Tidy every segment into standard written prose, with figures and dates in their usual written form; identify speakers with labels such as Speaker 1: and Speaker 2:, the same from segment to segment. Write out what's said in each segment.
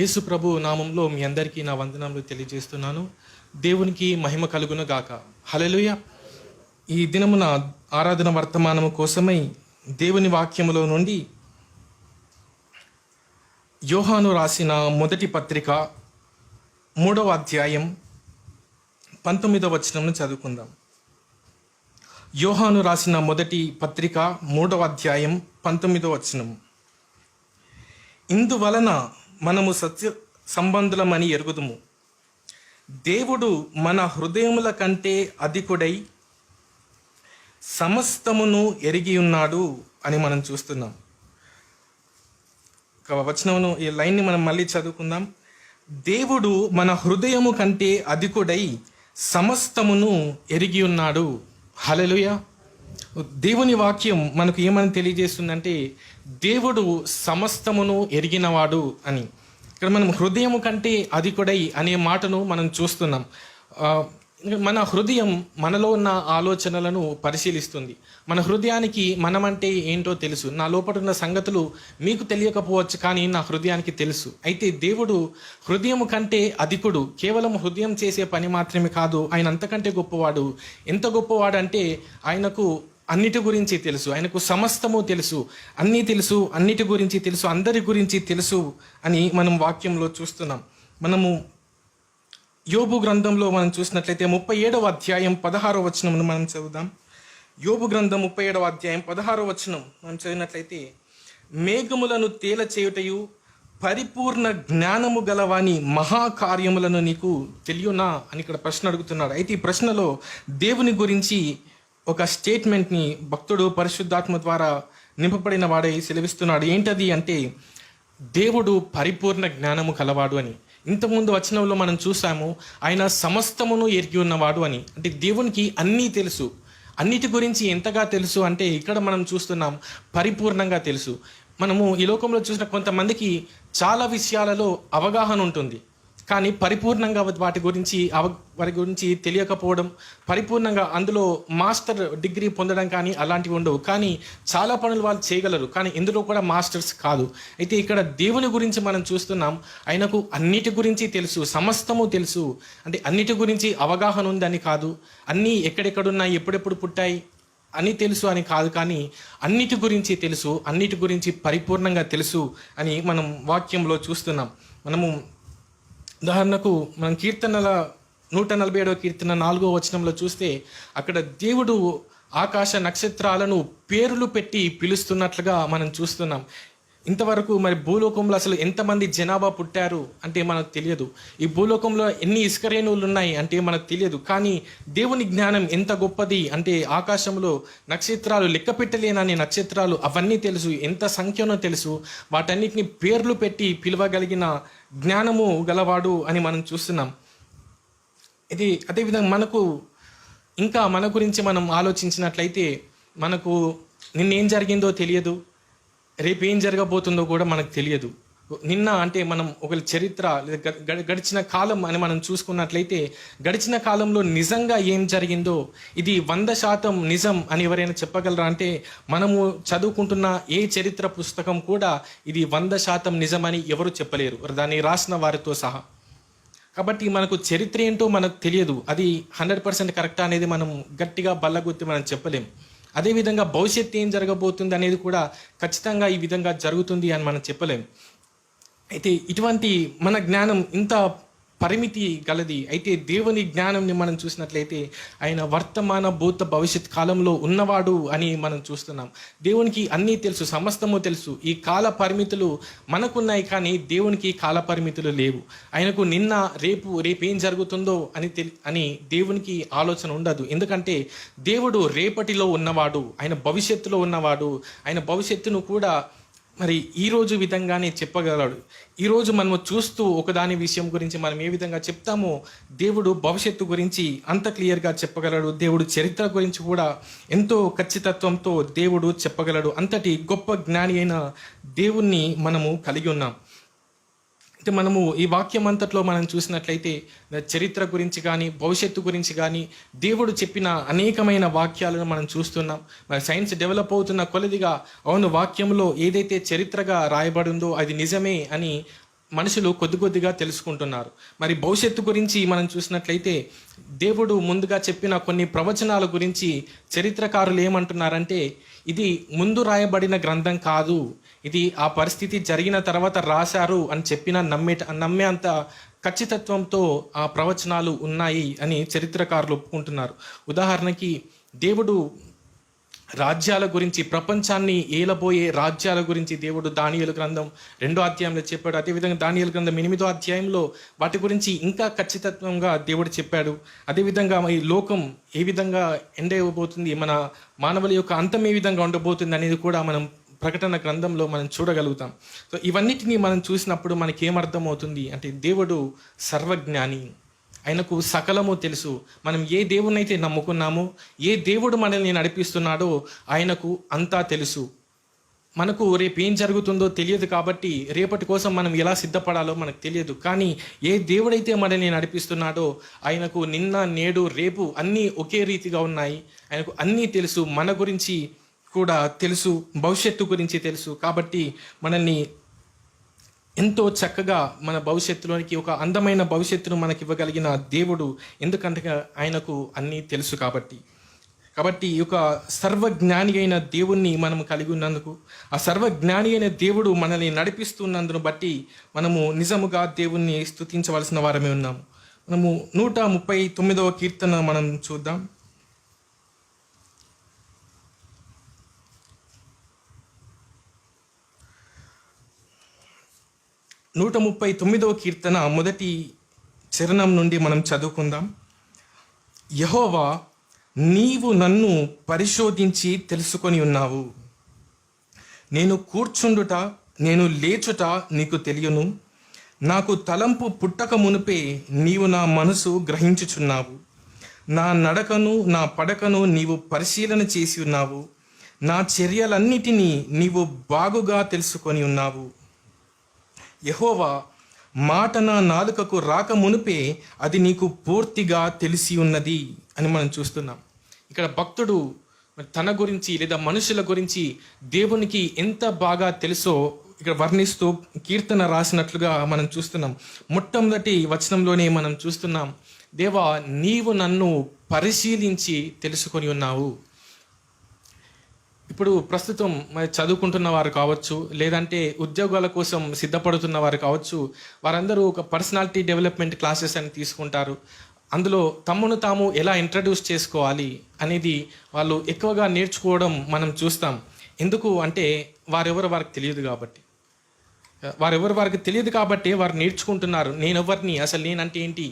Speaker 1: యేసు ప్రభు నామంలో మీ అందరికీ నా వందనములు తెలియజేస్తున్నాను. దేవునికి మహిమ కలుగును గాక. హల్లెలూయా. ఈ దినమున ఆరాధన వర్తమానము కోసమై దేవుని వాక్యములో నుండి యోహాను రాసిన మొదటి పత్రిక 3వ అధ్యాయం 19వ వచనమును చదువుకుందాం. యోహాను రాసిన మొదటి పత్రిక 3వ అధ్యాయం 19వ వచనము. ఇందువలన మనము సత్య సంబంధులమని ఎరుగుదుము, దేవుడు మన హృదయముల కంటే అధికుడై సమస్తమును ఎరిగి ఉన్నాడు అని మనం చూస్తున్నాం. వచనమును ఈ లైన్ని మనం మళ్ళీ చదువుకుందాం. దేవుడు మన హృదయము కంటే అధికుడై సమస్తమును ఎరిగి ఉన్నాడు. హల్లెలూయా. దేవుని వాక్యం మనకు ఏమని తెలియజేస్తుందంటే దేవుడు సమస్తమును ఎరిగినవాడు అని. ఇక్కడ మనం హృదయము కంటే అధికుడై అనే మాటను మనం చూస్తున్నాం. మన హృదయం మనలో ఉన్న ఆలోచనలను పరిశీలిస్తుంది. మన హృదయానికి మనమంటే ఏంటో తెలుసు. నా లోపల ఉన్న సంగతులు మీకు తెలియకపోవచ్చు, కానీ నా హృదయానికి తెలుసు. అయితే దేవుడు హృదయం కంటే అధికుడు. కేవలం హృదయం చేసే పని మాత్రమే కాదు, ఆయన అంతకంటే గొప్పవాడు. ఎంత గొప్పవాడు అంటే ఆయనకు అన్నిటి గురించి తెలుసు, ఆయనకు సమస్తము తెలుసు, అన్నీ తెలుసు, అన్నిటి గురించి తెలుసు, అందరి గురించి తెలుసు అని మనం వాక్యంలో చూస్తున్నాం. మనము యోబు గ్రంథంలో మనం చూసినట్లయితే 37వ అధ్యాయం 16వ వచనమును మనం చదువుదాం. యోబు గ్రంథం 37వ అధ్యాయం 16వ వచనం మనం చదివినట్లయితే, మేఘములను తేల చేయుటయు పరిపూర్ణ జ్ఞానము గలవాని మహాకార్యములను నీకు తెలియనా అని ఇక్కడ ప్రశ్న అడుగుతున్నాడు. అయితే ఈ ప్రశ్నలో దేవుని గురించి ఒక స్టేట్మెంట్ని భక్తుడు పరిశుద్ధాత్మ ద్వారా నింపబడిన వాడై సెలవిస్తున్నాడు. ఏంటది అంటే దేవుడు పరిపూర్ణ జ్ఞానము కలవాడు అని. ఇంతకుముందు వచనంలో మనం చూసాము ఆయన సమస్తమును ఎరిగి ఉన్నవాడు అని. అంటే దేవునికి అన్నీ తెలుసు. అన్నిటి గురించి ఎంతగా తెలుసు అంటే ఇక్కడ మనం చూస్తున్నాం పరిపూర్ణంగా తెలుసు. మనము ఈ లోకంలో చూసిన కొంతమందికి చాలా విషయాలలో అవగాహన ఉంటుంది, కానీ పరిపూర్ణంగా వారి గురించి తెలియకపోవడం, పరిపూర్ణంగా అందులో మాస్టర్ డిగ్రీ పొందడం కానీ అలాంటివి ఉండవు. కానీ చాలా పనులు వాళ్ళు చేయగలరు, కానీ ఇందులో కూడా మాస్టర్స్ కాదు. అయితే ఇక్కడ దేవుని గురించి మనం చూస్తున్నాం, ఆయనకు అన్నిటి గురించి తెలుసు, సమస్తము తెలుసు. అంటే అన్నిటి గురించి అవగాహన ఉందని కాదు, అన్నీ ఎక్కడెక్కడున్నాయి, ఎప్పుడెప్పుడు పుట్టాయి అని తెలుసు అని కాదు, కానీ అన్నిటి గురించి తెలుసు, అన్నిటి గురించి పరిపూర్ణంగా తెలుసు అని మనం వాక్యంలో చూస్తున్నాం. మనము ఉదాహరణకు మనం కీర్తనల 147వ కీర్తన 4వ వచనంలో చూస్తే అక్కడ దేవుడు ఆకాశ నక్షత్రాలను పేర్లు పెట్టి పిలుస్తున్నట్లుగా మనం చూస్తున్నాం. ఇంతవరకు మరి భూలోకంలో అసలు ఎంతమంది జనాభా పుట్టారు అంటే మనకు తెలియదు. ఈ భూలోకంలో ఎన్ని ఇసుకరేణువులు ఉన్నాయి అంటే మనకు తెలియదు. కానీ దేవుని జ్ఞానం ఎంత గొప్పది అంటే ఆకాశంలో నక్షత్రాలు లెక్క పెట్టలేనని నక్షత్రాలు అవన్నీ తెలుసు, ఎంత సంఖ్యనో తెలుసు. వాటన్నిటిని పేర్లు పెట్టి పిలవగలిగిన జ్ఞానము గలవాడు అని మనం చూస్తున్నాం. ఇది అదేవిధంగా మన గురించి మనం ఆలోచించినట్లయితే మనకు నిన్నేం జరిగిందో తెలియదు, రేపు ఏం జరగబోతుందో కూడా మనకు తెలియదు. నిన్న అంటే మనం ఒక చరిత్ర గడిచిన కాలం అని మనం చూసుకున్నట్లయితే గడిచిన కాలంలో నిజంగా ఏం జరిగిందో ఇది 100% నిజం అని ఎవరైనా చెప్పగలరా అంటే మనము చదువుకుంటున్న ఏ చరిత్ర పుస్తకం కూడా ఇది 100% నిజమని ఎవరు చెప్పలేరు, దాన్ని రాసిన వారితో సహా. కాబట్టి మనకు చరిత్ర ఏంటో మనకు తెలియదు, అది 100% కరెక్టా అనేది మనం గట్టిగా బల్లగుద్ది మనం చెప్పలేం. అదేవిధంగా భవిష్యత్తు ఏం జరగబోతుంది అనేది కూడా ఖచ్చితంగా ఈ విధంగా జరుగుతుంది అని మనం చెప్పలేం. అయితే ఇటువంటి మన జ్ఞానం ఇంత పరిమితి గలది. అయితే దేవుని జ్ఞానంని మనం చూసినట్లయితే ఆయన వర్తమాన భూత భవిష్యత్ కాలంలో ఉన్నవాడు అని మనం చూస్తున్నాం. దేవునికి అన్నీ తెలుసు, సమస్తము తెలుసు. ఈ కాల పరిమితులు మనకున్నాయి, కానీ దేవునికి కాల పరిమితులు లేవు. ఆయనకు నిన్న రేపేం జరుగుతుందో అని దేవునికి ఆలోచన ఉండదు. ఎందుకంటే దేవుడు రేపటిలో ఉన్నవాడు, ఆయన భవిష్యత్తులో ఉన్నవాడు. ఆయన భవిష్యత్తును కూడా మరి ఈరోజు విధంగానే చెప్పగలడు. ఈరోజు మనము చూస్తూ ఒకదాని విషయం గురించి మనం ఏ విధంగా చెప్తామో దేవుడు భవిష్యత్తు గురించి అంత క్లియర్గా చెప్పగలడు. దేవుడు చరిత్ర గురించి కూడా ఎంతో ఖచ్చితత్వంతో దేవుడు చెప్పగలడు. అంతటి గొప్ప జ్ఞాని అయిన దేవుణ్ణి మనము కలిగి ఉన్నాం. అయితే మనము ఈ వాక్యం అంతట్లో మనం చూసినట్లయితే చరిత్ర గురించి కానీ భవిష్యత్తు గురించి కానీ దేవుడు చెప్పిన అనేకమైన వాక్యాలను మనం చూస్తున్నాం. మరి సైన్స్ డెవలప్ అవుతున్న కొలదిగా అవును వాక్యంలో ఏదైతే చరిత్రగా రాయబడిందో అది నిజమే అని మనుషులు కొద్ది కొద్దిగా తెలుసుకుంటున్నారు. మరి భవిష్యత్తు గురించి మనం చూసినట్లయితే దేవుడు ముందుగా చెప్పిన కొన్ని ప్రవచనాల గురించి చరిత్రకారులు ఏమంటున్నారంటే, ఇది ముందు రాయబడిన గ్రంథం కాదు, ఇది ఆ పరిస్థితి జరిగిన తర్వాత రాశారు అని చెప్పిన నమ్మే అంత ఖచ్చితత్వంతో ఆ ప్రవచనాలు ఉన్నాయి అని చరిత్రకారులు ఒప్పుకుంటున్నారు. ఉదాహరణకి దేవుడు రాజ్యాల గురించి, ప్రపంచాన్ని ఏలబోయే రాజ్యాల గురించి దేవుడు దానియేలు గ్రంథం 2వ అధ్యాయంలో చెప్పాడు. అదేవిధంగా దానియేలు గ్రంథం 8వ అధ్యాయంలో వాటి గురించి ఇంకా ఖచ్చితత్వంగా దేవుడు చెప్పాడు. అదేవిధంగా ఈ లోకం ఏ విధంగా ఎండ్ అయిపోతుంది, మన మానవుల యొక్క అంతం ఏ విధంగా ఉండబోతుంది అనేది కూడా మనం ప్రకటన గ్రంథంలో మనం చూడగలుగుతాం. సో ఇవన్నిటినీ మనం చూసినప్పుడు మనకి ఏమర్థమవుతుంది అంటే, దేవుడు సర్వజ్ఞాని, ఆయనకు సకలము తెలుసు. మనం ఏ దేవునైతే నమ్ముకున్నామో, ఏ దేవుడు మనల్ని నడిపిస్తున్నాడో ఆయనకు అంతా తెలుసు. మనకు రేపు ఏం జరుగుతుందో తెలియదు కాబట్టి రేపటి కోసం మనం ఎలా సిద్ధపడాలో మనకు తెలియదు. కానీ ఏ దేవుడైతే మనల్ని నడిపిస్తున్నాడో ఆయనకు నిన్న, నేడు, రేపు అన్నీ ఒకే రీతిగా ఉన్నాయి. ఆయనకు అన్నీ తెలుసు, మన గురించి కూడా తెలుసు, భవిష్యత్తు గురించి తెలుసు. కాబట్టి మనల్ని ఎంతో చక్కగా మన భవిష్యత్తులోనికి ఒక అందమైన భవిష్యత్తును మనకి ఇవ్వగలిగిన దేవుడు, ఎందుకంటే ఆయనకు అన్నీ తెలుసు కాబట్టి. ఈ యొక్క సర్వజ్ఞాని అయిన దేవుణ్ణి మనం కలిగి ఉన్నందుకు, ఆ సర్వజ్ఞాని అయిన దేవుడు మనల్ని నడిపిస్తున్నందును బట్టి మనము నిజముగా దేవుణ్ణి స్తుతించవలసిన వారమే ఉన్నాము. మనము 139వ కీర్తన మనం చూద్దాం. 139వ కీర్తన మొదటి చరణం నుండి మనం చదువుకుందాం. యెహోవా, నీవు నన్ను పరిశోధించి తెలుసుకొని ఉన్నావు. నేను కూర్చుండుట, నేను లేచుట నీకు తెలియను. నాకు తలంపు పుట్టక మునుపే నీవు నా మనసు గ్రహించుచున్నావు. నా నడకను, నా పడకను నీవు పరిశీలన చేసి ఉన్నావు. నా చర్యలన్నిటినీ నీవు బాగుగా తెలుసుకొని ఉన్నావు. యెహోవా, మాట నా నాలుకకు రాక మునుపే అది నీకు పూర్తిగా తెలిసి ఉన్నది అని మనం చూస్తున్నాం. ఇక్కడ భక్తుడు తన గురించి లేదా మనుషుల గురించి దేవునికి ఎంత బాగా తెలుసో ఇక్కడ వర్ణిస్తూ కీర్తన రాసినట్లుగా మనం చూస్తున్నాం. మొట్టమొదటి వచనంలోనే మనం చూస్తున్నాం, దేవా, నీవు నన్ను పరిశీలించి తెలుసుకొని ఉన్నావు. ఇప్పుడు ప్రస్తుతం చదువుకుంటున్న వారు కావచ్చు, లేదంటే ఉద్యోగాల కోసం సిద్ధపడుతున్న వారు కావచ్చు, వారందరూ ఒక పర్సనాలిటీ డెవలప్మెంట్ క్లాసెస్ అని తీసుకుంటారు. అందులో తమను తాము ఎలా ఇంట్రడ్యూస్ చేసుకోవాలి అనేది వాళ్ళు ఎక్కువగా నేర్చుకోవడం మనం చూస్తాం. ఎందుకు అంటే వారికి తెలియదు కాబట్టి. వారికి తెలియదు కాబట్టి వారు నేర్చుకుంటున్నారు. నేనెవరిని, అసలు నేనంటే ఏంటి,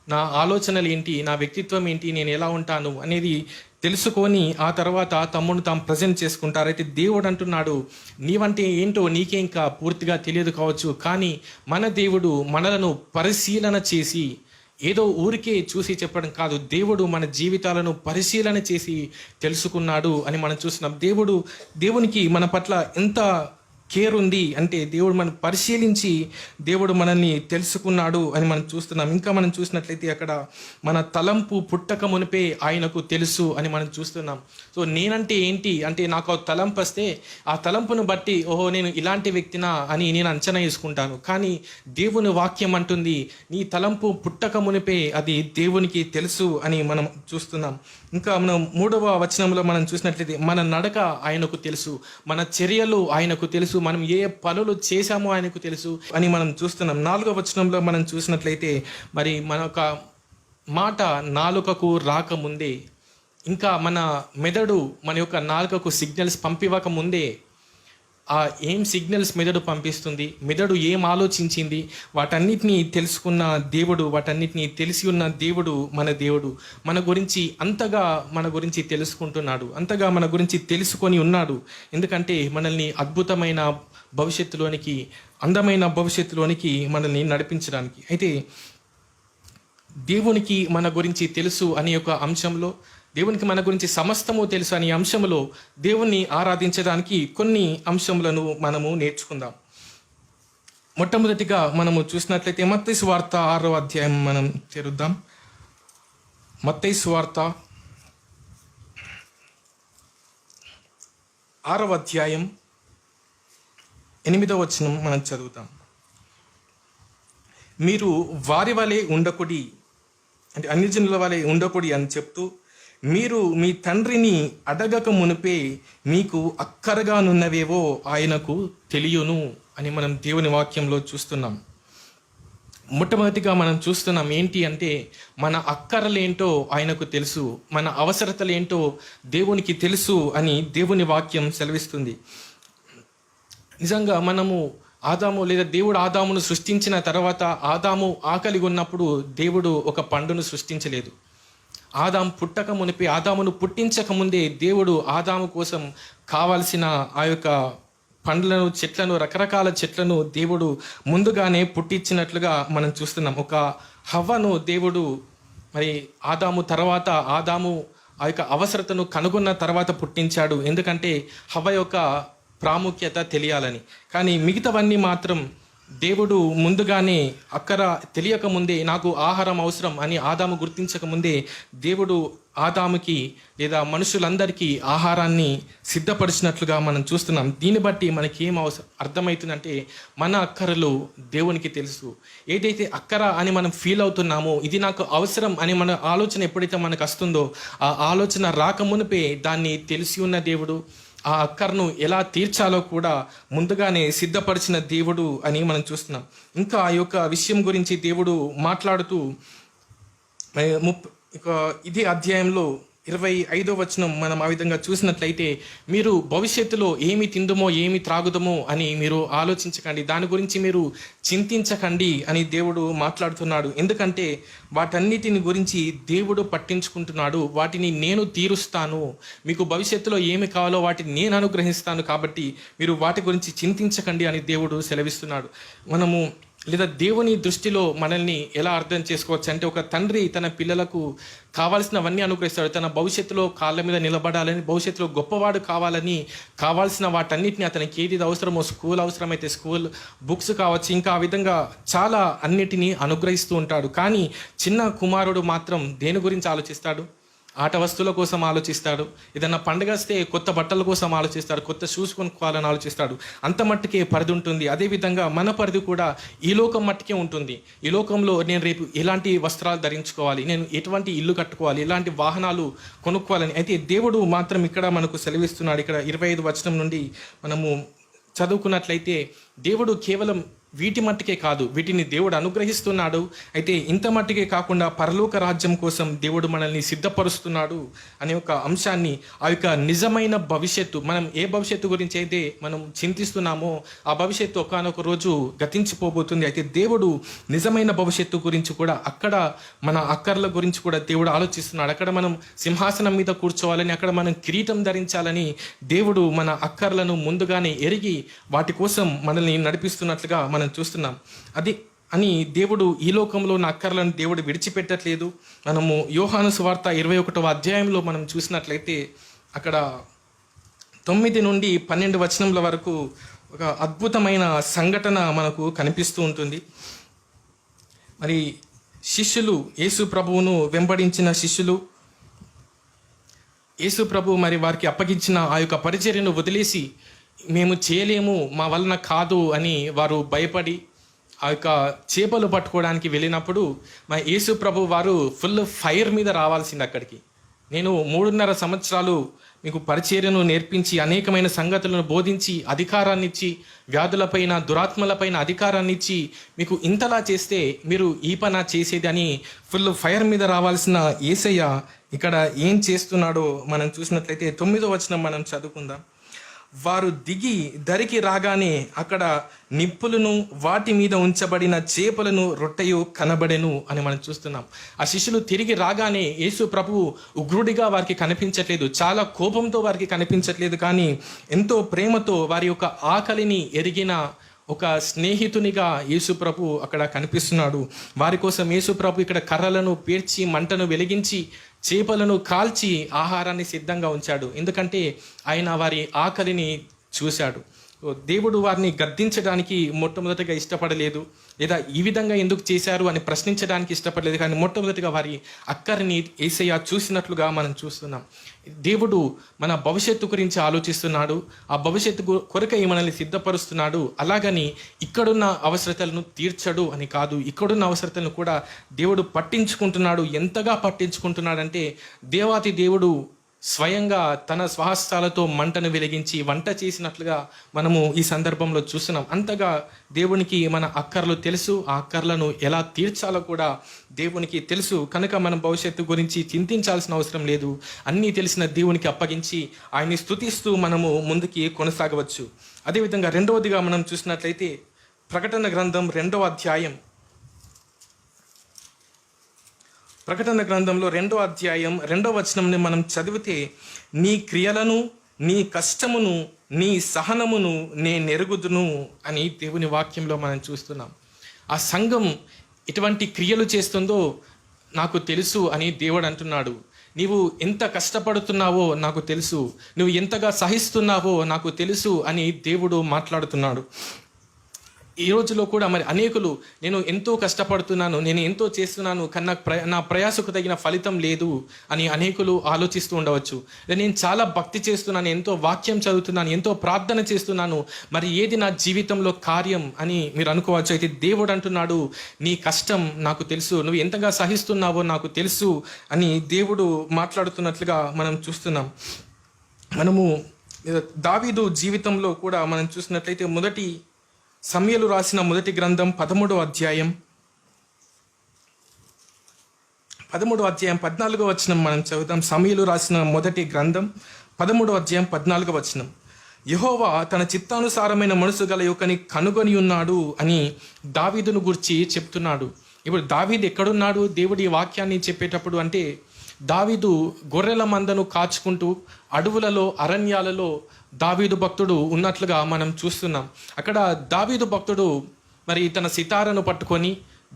Speaker 1: నా ఆలోచనలు ఏంటి, నా వ్యక్తిత్వం ఏంటి, నేను ఎలా ఉంటాను అనేది తెలుసుకొని ఆ తర్వాత తమ్మును తాము ప్రజెంట్ చేసుకుంటారు. అయితే దేవుడు అంటున్నాడు, నీవంటే ఏంటో నీకే ఇంకా పూర్తిగా తెలియదు కావచ్చు, కానీ మన దేవుడు మనలను పరిశీలన చేసి, ఏదో ఊరికే చూసి చెప్పడం కాదు, దేవుడు మన జీవితాలను పరిశీలన చేసి తెలుసుకున్నాడు అని మనం చూస్తున్నాం. దేవునికి మన పట్ల ఎంత కేర్ ఉంది అంటే, దేవుడు మనం పరిశీలించి దేవుడు మనల్ని తెలుసుకున్నాడు అని మనం చూస్తున్నాం. ఇంకా మనం చూసినట్లయితే అక్కడ మన తలంపు పుట్టక మునిపే ఆయనకు తెలుసు అని మనం చూస్తున్నాం. సో నేనంటే ఏంటి అంటే, నాకు తలంపు వస్తే ఆ తలంపును బట్టి ఓహో నేను ఇలాంటి వ్యక్తినా అని నేను అంచనా వేసుకుంటాను. కానీ దేవుని వాక్యం అంటుంది, నీ తలంపు పుట్టక మునిపే అది దేవునికి తెలుసు అని మనం చూస్తున్నాం. ఇంకా మనం 3వ వచనంలో మనం చూసినట్లయితే మన నడక ఆయనకు తెలుసు, మన చర్యలు ఆయనకు తెలుసు, మనం ఏ పనులు చేశామో ఆయనకు తెలుసు అని మనం చూస్తున్నాం. 4వ వచనంలో మనం చూసినట్లయితే మరి మన ఒక మాట నాలుకకు రాకముందే, ఇంకా మన మెదడు మన యొక్క నాలుకకు సిగ్నల్స్ పంపివ్వక ముందే ఏం సిగ్నల్స్ మెదడు పంపిస్తుంది, మెదడు ఏం ఆలోచించింది, వాటన్నిటినీ తెలుసుకున్న దేవుడు, వాటన్నిటినీ తెలిసి ఉన్న దేవుడు మన దేవుడు. మన గురించి తెలుసుకుంటున్నాడు, అంతగా మన గురించి తెలుసుకొని ఉన్నాడు. ఎందుకంటే మనల్ని అద్భుతమైన భవిష్యత్తులోనికి, అందమైన భవిష్యత్తులోనికి మనల్ని నడిపించడానికి. అయితే దేవునికి మన గురించి తెలుసు అనే ఒక అంశంలో, దేవునికి మన గురించి సమస్తము తెలుసు అనే అంశంలో దేవుణ్ణి ఆరాధించడానికి కొన్ని అంశములను మనము నేర్చుకుందాం. మొట్టమొదటిగా మనము చూసినట్లయితే మత్తయి సువార్త 6వ అధ్యాయం మనం తెరుద్దాం. మత్తయి సువార్త 6వ అధ్యాయం 8వ వచనం మనం చదువుతాం. మీరు వారి వలె ఉండకుడి, అంటే అన్యజనుల వలె ఉండకుడి అని చెప్తూ, మీరు మీ తండ్రిని అడగక మునిపే మీకు అక్కరగానున్నవేవో ఆయనకు తెలియను అని మనం దేవుని వాక్యంలో చూస్తున్నాం. మొట్టమొదటిగా మనం చూస్తున్నాం ఏంటి అంటే, మన అక్కరలేంటో ఆయనకు తెలుసు, మన అవసరతలేంటో దేవునికి తెలుసు అని దేవుని వాక్యం సెలవిస్తుంది. నిజంగా మనము ఆదాము లేదా దేవుడు ఆదామును సృష్టించిన తర్వాత ఆదాము ఆకలి ఉన్నప్పుడు దేవుడు ఒక పండును సృష్టించలేదు. ఆదాము పుట్టక మునిపి, ఆదామును పుట్టించక ముందే దేవుడు ఆదాము కోసం కావాల్సిన ఆ యొక్క పండ్లను, చెట్లను, రకరకాల చెట్లను దేవుడు ముందుగానే పుట్టించినట్లుగా మనం చూస్తున్నాం. ఒక హవ్వను దేవుడు మరి ఆదాము తర్వాత, ఆదాము ఆ యొక్క అవసరతను కనుగొన్న తర్వాత పుట్టించాడు. ఎందుకంటే హవ్వ యొక్క ప్రాముఖ్యత తెలియాలని. కానీ మిగతావన్నీ మాత్రం దేవుడు ముందుగానే అక్కర తెలియకముందే, నాకు ఆహారం అవసరం అని ఆదాము గుర్తించకముందే దేవుడు ఆదాముకి లేదా మనుషులందరికీ ఆహారాన్ని సిద్ధపరిచినట్లుగా మనం చూస్తున్నాం. దీన్ని బట్టి మనకి ఏం అర్థమవుతుందంటే, మన అక్కరలు దేవునికి తెలుసు. ఏదైతే అక్కర అని మనం ఫీల్ అవుతున్నామో, ఇది నాకు అవసరం అని మన ఆలోచన ఎప్పుడైతే మనకు వస్తుందో, ఆ ఆలోచన రాకమునిపే దాన్ని తెలిసి ఉన్న దేవుడు ఆ అక్కర్ను ఎలా తీర్చాలో కూడా ముందుగానే సిద్ధపరిచిన దేవుడు అని మనం చూస్తున్నాం. ఇంకా ఆ యొక్క విషయం గురించి దేవుడు మాట్లాడుతూ ఇదే అధ్యాయంలో 25వ వచనం మనం ఆ విధంగా చూసినట్లయితే, మీరు భవిష్యత్తులో ఏమి తిందుమో ఏమి త్రాగుదమో అని మీరు ఆలోచించకండి, దాని గురించి మీరు చింతించకండి అని దేవుడు మాట్లాడుతున్నాడు. ఎందుకంటే వాటన్నిటిని గురించి దేవుడు పట్టించుకుంటున్నాడు. వాటిని నేను తీరుస్తాను, మీకు భవిష్యత్తులో ఏమి కావాలో వాటిని నేను అనుగ్రహిస్తాను, కాబట్టి మీరు వాటి గురించి చింతించకండి అని దేవుడు సెలవిస్తున్నాడు. మనము లేదా దేవుని దృష్టిలో మనల్ని ఎలా అర్థం చేసుకోవచ్చు అంటే, ఒక తండ్రి తన పిల్లలకు కావాల్సినవన్నీ అనుగ్రహిస్తాడు. తన భవిష్యత్తులో కాళ్ళ మీద నిలబడాలని, భవిష్యత్తులో గొప్పవాడు కావాలని, కావాల్సిన వాటన్నిటిని అతనికి ఏది అవసరమో, స్కూల్ అవసరమైతే స్కూల్ బుక్స్ కావచ్చు, ఇంకా ఆ విధంగా చాలా అన్నిటినీ అనుగ్రహిస్తూ ఉంటాడు. కానీ చిన్న కుమారుడు మాత్రం దేని గురించి ఆలోచిస్తాడు? ఆట వస్తువుల కోసం ఆలోచిస్తాడు. ఏదన్నా పండుగ వస్తే కొత్త బట్టల కోసం ఆలోచిస్తాడు, కొత్త షూస్ కొనుక్కోవాలని ఆలోచిస్తాడు. అంత మట్టుకే పరిధి ఉంటుంది. అదేవిధంగా మన పరిధి కూడా ఈ లోకం మట్టుకే ఉంటుంది. ఈ లోకంలో నేను రేపు ఎలాంటి వస్త్రాలు ధరించుకోవాలి, నేను ఎటువంటి ఇల్లు కట్టుకోవాలి, ఎలాంటి వాహనాలు కొనుక్కోవాలని. అయితే దేవుడు మాత్రం ఇక్కడ మనకు సెలవిస్తున్నాడు. ఇక్కడ 25 వచనం నుండి మనము చదువుకున్నట్లయితే, దేవుడు కేవలం వీటి మట్టుకే కాదు, వీటిని దేవుడు అనుగ్రహిస్తున్నాడు. అయితే ఇంత మట్టుకే కాకుండా పరలోక రాజ్యం కోసం దేవుడు మనల్ని సిద్ధపరుస్తున్నాడు అనే ఒక అంశాన్ని, ఆ యొక్క నిజమైన భవిష్యత్తు, మనం ఏ భవిష్యత్తు గురించి అయితే మనం చింతిస్తున్నామో ఆ భవిష్యత్తు ఒకానొక రోజు గతించిపోబోతుంది. అయితే దేవుడు నిజమైన భవిష్యత్తు గురించి కూడా, అక్కడ మన అక్కర్ల గురించి కూడా దేవుడు ఆలోచిస్తున్నాడు. అక్కడ మనం సింహాసనం మీద కూర్చోవాలని, అక్కడ మనం కిరీటం ధరించాలని దేవుడు మన అక్కర్లను ముందుగానే ఎరిగి వాటి కోసం మనల్ని నడిపిస్తున్నట్లుగా మనం చూస్తున్నాం. అది అని దేవుడు ఈ లోకంలో ఉన్న అక్కర్లను దేవుడు విడిచిపెట్టట్లేదు. మనము యోహాను సువార్త 21వ అధ్యాయంలో మనం చూసినట్లయితే, అక్కడ 9 నుండి 12 వచనముల వరకు ఒక అద్భుతమైన సంఘటన మనకు కనిపిస్తూ ఉంటుంది. మరి శిష్యులు, యేసు ప్రభువును వెంబడించిన శిష్యులు, యేసు ప్రభు మరి వారికి అప్పగించిన ఆ యొక్క పరిచర్యను వదిలేసి, మేము చేయలేము, మా వలన కాదు అని వారు భయపడి ఆ యొక్క చేపలు పట్టుకోవడానికి వెళ్ళినప్పుడు, మా యేసు ప్రభు వారు ఫుల్ ఫైర్ మీద రావాల్సింది అక్కడికి. నేను 3.5 సంవత్సరాలు మీకు పరిచర్యను నేర్పించి, అనేకమైన సంగతులను బోధించి, అధికారాన్ని ఇచ్చి, వ్యాధులపైన, దురాత్మలపైన అధికారాన్ని ఇచ్చి, మీకు ఇంతలా చేస్తే మీరు ఈ పని చేసేది అని ఫుల్ ఫైర్ మీద రావాల్సిన యేసయ్య ఇక్కడ ఏం చేస్తున్నాడో మనం చూసినట్లయితే 9వ వచనం మనం చదువుకుందాం. వారు దిగి దరికి రాగానే అక్కడ నిప్పులను, వాటి మీద ఉంచబడిన చేపలను, రొట్టెయు కనబడెను అని మనం చూస్తున్నాం. ఆ శిష్యులు తిరిగి రాగానే యేసు ప్రభువు ఉగ్రుడిగా వారికి కనిపించట్లేదు, చాలా కోపంతో వారికి కనిపించట్లేదు, కానీ ఎంతో ప్రేమతో వారి యొక్క ఆకలిని ఎరిగిన ఒక స్నేహితునిగా యేసు ప్రభు అక్కడ కనిపిస్తున్నాడు. వారి కోసం యేసు ప్రభు ఇక్కడ కర్రలను పేర్చి, మంటను వెలిగించి, చేపలను కాల్చి ఆహారాన్ని సిద్ధంగా ఉంచాడు. ఎందుకంటే ఆయన వారి ఆకలిని చూశాడు. దేవుడు వారిని గద్దించడానికి మొట్టమొదటిగా ఇష్టపడలేదు. లేదా ఈ విధంగా ఎందుకు చేశారు అని ప్రశ్నించడానికి ఇష్టపడలేదు. కానీ మొట్టమొదటిగా వారి అక్కరిని యేసయ్య చూసినట్లుగా మనం చూస్తున్నాం. దేవుడు మన భవిష్యత్తు గురించి ఆలోచిస్తున్నాడు. ఆ భవిష్యత్తు కొరకై మనల్ని సిద్ధపరుస్తున్నాడు. అలాగని ఇక్కడున్న అవసరతలను తీర్చడు అని కాదు, ఇక్కడున్న అవసరతలను కూడా దేవుడు పట్టించుకుంటున్నాడు. ఎంతగా పట్టించుకుంటున్నాడంటే దేవాతి దేవుడు స్వయంగా తన స్వహస్తాలతో మంటను వెలిగించి వంట చేసినట్లుగా మనము ఈ సందర్భంలో చూస్తున్నాం. అంతగా దేవునికి మన అక్కర్లు తెలుసు. ఆ అక్కర్లను ఎలా తీర్చాలో కూడా దేవునికి తెలుసు. కనుక మనం భవిష్యత్తు గురించి చింతించాల్సిన అవసరం లేదు. అన్నీ తెలిసిన దేవునికి అప్పగించి ఆయన్ని స్తుతిస్తూ మనము ముందుకి కొనసాగవచ్చు. అదేవిధంగా రెండవదిగా మనం చూసినట్లయితే ప్రకటన గ్రంథం 2వ అధ్యాయం, ప్రకటన గ్రంథంలో 2వ అధ్యాయం 2వ వచనంని మనం చదివితే, నీ క్రియలను, నీ కష్టమును, నీ సహనమును నేనెరుగుదును అని దేవుని వాక్యంలో మనం చూస్తున్నాం. ఆ సంఘం ఎటువంటి క్రియలు చేస్తుందో నాకు తెలుసు అని దేవుడు అంటున్నాడు. నీవు ఎంత కష్టపడుతున్నావో నాకు తెలుసు, నువ్వు ఎంతగా సహిస్తున్నావో నాకు తెలుసు అని దేవుడు మాట్లాడుతున్నాడు. ఈ రోజులో కూడా మరి అనేకులు నేను ఎంతో కష్టపడుతున్నాను, నేను ఎంతో చేస్తున్నాను, కానీ నా ప్రయాసకు తగిన ఫలితం లేదు అని అనేకులు ఆలోచిస్తూ ఉండవచ్చు. నేను చాలా భక్తి చేస్తున్నాను, ఎంతో వాక్యం చదువుతున్నాను, ఎంతో ప్రార్థన చేస్తున్నాను, మరి ఏది నా జీవితంలో కార్యం అని మీరు అనుకోవచ్చు. అయితే దేవుడు అంటున్నాడు, నీ కష్టం నాకు తెలుసు, నువ్వు ఎంతగా సహిస్తున్నావో నాకు తెలుసు అని దేవుడు మాట్లాడుతున్నట్లుగా మనం చూస్తున్నాం. మనము దావీదు జీవితంలో కూడా మనం చూసినట్లయితే సమూయేలు రాసిన మొదటి గ్రంథం 13వ అధ్యాయం 14వ వచనం మనం చదువుతాం. సమూయేలు రాసిన మొదటి గ్రంథం 13వ అధ్యాయం 14వ వచనం. యెహోవా తన చిత్తానుసారమైన మనసు గల యువకుని కనుగొని ఉన్నాడు అని దావీదును గురించి చెప్తున్నాడు. ఇప్పుడు దావీదు ఎక్కడున్నాడు దేవుడి వాక్యాన్ని చెప్పేటప్పుడు అంటే, దావీదు గొర్రెల మందను కాచుకుంటూ అడవులలో, అరణ్యాలలో దావీదు భక్తుడు ఉన్నట్లుగా మనం చూస్తున్నాం. అక్కడ దావీదు భక్తుడు మరి తన సితారను పట్టుకొని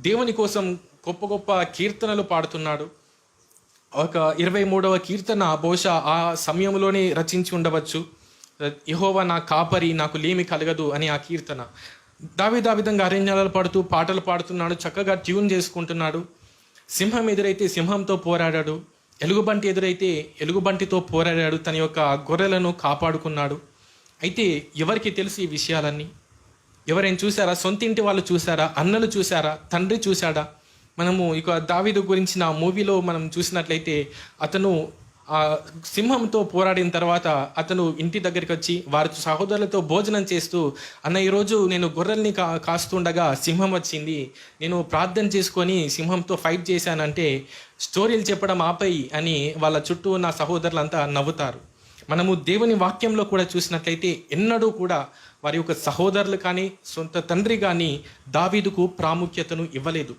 Speaker 1: దేవుని కోసం గొప్ప గొప్ప కీర్తనలు పాడుతున్నాడు. ఒక 23వ కీర్తన బహుశా ఆ సమయంలోనే రచించి ఉండవచ్చు. యెహోవా నా కాపరి, నాకు లేమి కలగదు అని ఆ కీర్తన. దావీదు ఆ విధంగా అరణ్యాలలో పడుతూ పాటలు పాడుతున్నాడు, చక్కగా ట్యూన్ చేసుకుంటున్నాడు. సింహం ఎదురైతే సింహంతో పోరాడాడు, ఎలుగుబంటి ఎదురైతే ఎలుగుబంటితో పోరాడాడు, తన యొక్క గొర్రెలను కాపాడుకున్నాడు. అయితే ఎవరికి తెలుసు ఈ విషయాలన్నీ? ఎవరైనా చూసారా? సొంతింటి వాళ్ళు చూసారా? అన్నలు చూసారా? తండ్రి చూశాడా? మనము ఇక దావీదు గురించిన మూవీలో మనం చూసినట్లయితే అతను ఆ సింహంతో పోరాడిన తర్వాత అతను ఇంటి దగ్గరికి వచ్చి వారి సహోదరులతో భోజనం చేస్తూ, అన్న ఈరోజు నేను గొర్రెల్ని కాస్తుండగా సింహం వచ్చింది, నేను ప్రార్థన చేసుకొని సింహంతో ఫైట్ చేశానంటే స్టోరీలు చెప్పడం ఆపై అని వాళ్ళ చుట్టూ ఉన్న సహోదరులంతా నవ్వుతారు. మనము దేవుని వాక్యంలో కూడా చూసినట్లయితే ఎన్నడూ కూడా వారి యొక్క సహోదరులు కానీ సొంత తండ్రి కానీ దావీదుకు ప్రాముఖ్యతను ఇవ్వలేదు.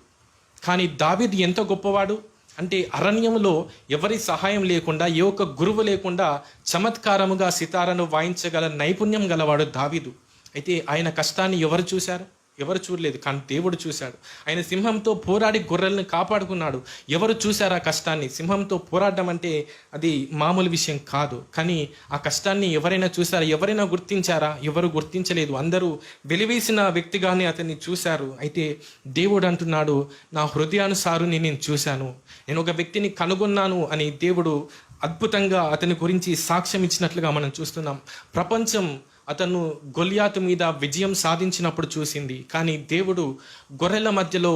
Speaker 1: కానీ దావీదు ఎంత గొప్పవాడు అంటే, అరణ్యంలో ఎవరి సహాయం లేకుండా, ఏ ఒక్క గురువు లేకుండా చమత్కారముగా సితారను వాయించగల నైపుణ్యం గలవాడు దావీదు. అయితే ఆయన కష్టాన్ని ఎవరు చూశారు? ఎవరు చూడలేదు, కానీ దేవుడు చూశాడు. ఆయన సింహంతో పోరాడి గొర్రెల్ని కాపాడుకున్నాడు. ఎవరు చూశారు ఆ కష్టాన్ని? సింహంతో పోరాడడం అంటే అది మామూలు విషయం కాదు. కానీ ఆ కష్టాన్ని ఎవరైనా చూసారా? ఎవరైనా గుర్తించారా? ఎవరు గుర్తించలేదు. అందరూ వెలివేసిన వ్యక్తిగానే అతన్ని చూశారు. అయితే దేవుడు అంటున్నాడు, నా హృదయానుసారుని నేను చూశాను, నేను ఒక వ్యక్తిని కనుగొన్నాను అని దేవుడు అద్భుతంగా అతని గురించి సాక్ష్యం ఇచ్చినట్లుగా మనం చూస్తున్నాం. ప్రపంచం అతను గొలియాతు మీద విజయం సాధించినప్పుడు చూసింది, కానీ దేవుడు గొర్రెల మధ్యలో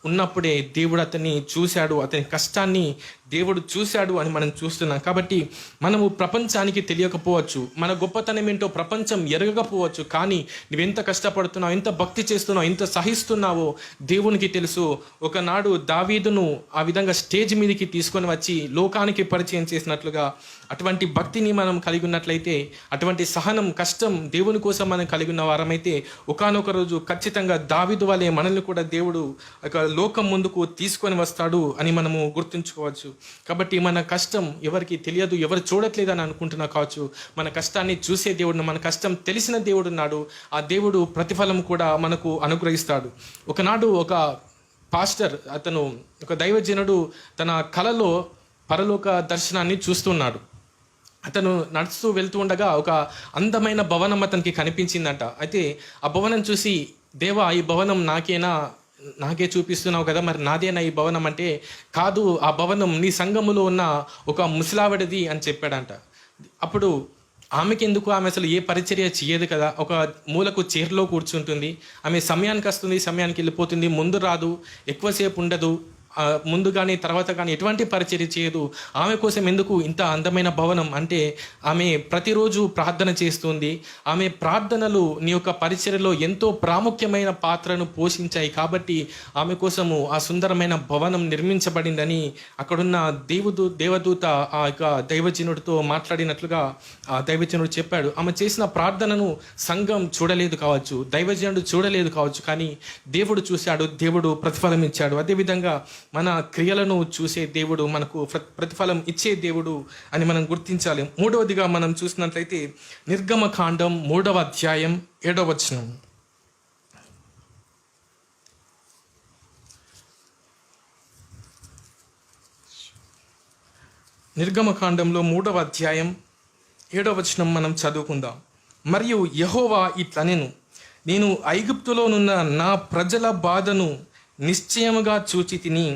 Speaker 1: ఉన్నప్పుడే దేవుడు అతన్ని చూశాడు, అతని కష్టాన్ని దేవుడు చూశాడు అని మనం చూస్తున్నాం. కాబట్టి మనము ప్రపంచానికి తెలియకపోవచ్చు, మన గొప్పతనం ఏంటో ప్రపంచం ఎరగకపోవచ్చు, కానీ నువ్వెంత కష్టపడుతున్నావు, ఎంత భక్తి చేస్తున్నావు, ఎంత సహిస్తున్నావో దేవునికి తెలుసు. ఒకనాడు దావీదును ఆ విధంగా స్టేజ్ మీదకి తీసుకొని వచ్చి లోకానికి పరిచయం చేసినట్లుగా అటువంటి భక్తిని మనం కలిగి ఉన్నట్లయితే, అటువంటి సహనం, కష్టం దేవుని కోసం మనం కలిగి ఉన్న వారమైతే ఒకానొక రోజు ఖచ్చితంగా దావీదు వలె మనల్ని కూడా దేవుడు ఒక లోకం ముందుకు తీసుకొని వస్తాడు అని మనము గుర్తుంచుకోవచ్చు. కాబట్టి మన కష్టం ఎవరికి తెలియదు, ఎవరు చూడట్లేదు అని అనుకుంటున్నా కావచ్చు, మన కష్టాన్ని చూసే దేవుడు, మన కష్టం తెలిసిన దేవుడు ఉన్నాడు. ఆ దేవుడు ప్రతిఫలం కూడా మనకు అనుగ్రహిస్తాడు. ఒకనాడు ఒక పాస్టర్, అతను ఒక దైవజనుడు, తన కలలో పరలోక దర్శనాన్ని చూస్తున్నాడు. అతను నడుస్తూ వెళ్తూ ఉండగా ఒక అందమైన భవనం అతనికి కనిపించిందంట. అయితే ఆ భవనం చూసి, దేవా ఈ భవనం నాకేనా నాకే చూపిస్తున్నావు కదా, మరి నాదేనా ఈ భవనం అంటే, కాదు ఆ భవనం నీ సంఘములో ఉన్న ఒక ముసలావిడది అని చెప్పాడంట. అప్పుడు ఆమెకి ఎందుకు, ఆమె అసలు ఏ పరిచర్య చేయదు కదా, ఒక మూలకు చీరలో కూర్చుంటుంది, ఆమె సమయానికి వస్తుంది, సమయానికి వెళ్ళిపోతుంది, ముందు రాదు, ఎక్కువసేపు ఉండదు, ముందు కానీ తర్వాత కానీ ఎటువంటి పరిచర్య చేయదు. ఆమె కోసం ఎందుకు ఇంత అందమైన భవనం అంటే, ఆమె ప్రతిరోజు ప్రార్థన చేస్తుంది. ఆమె ప్రార్థనలు నీ యొక్క పరిచర్యలో ఎంతో ప్రాముఖ్యమైన పాత్రను పోషించాయి కాబట్టి ఆమె కోసము ఆ సుందరమైన భవనం నిర్మించబడిందని అక్కడున్న దేవదూత ఆ యొక్క దైవజనుడితో మాట్లాడినట్లుగా ఆ దైవజనుడు చెప్పాడు. ఆమె చేసిన ప్రార్థనను సంఘం చూడలేదు కావచ్చు, దైవజనుడు చూడలేదు కావచ్చు, కానీ దేవుడు చూశాడు, దేవుడు ప్రతిఫలం ఇచ్చాడు. అదేవిధంగా మన క్రియలను చూసే దేవుడు, మనకు ప్రతిఫలం ఇచ్చే దేవుడు అని మనం గుర్తించాలి. మూడవదిగా మనం చూసినట్లయితే నిర్గమకాండం 3వ అధ్యాయం 7వ వచనం. నిర్గమకాండంలో 3వ అధ్యాయం 7వ వచనం మనం చదువుకుందాం. మరియు యెహోవా ఇట్లనెను, నేను ఐగుప్తులోనున్న నా ప్రజల బాధను నిశ్చయముగా చూచి తిని,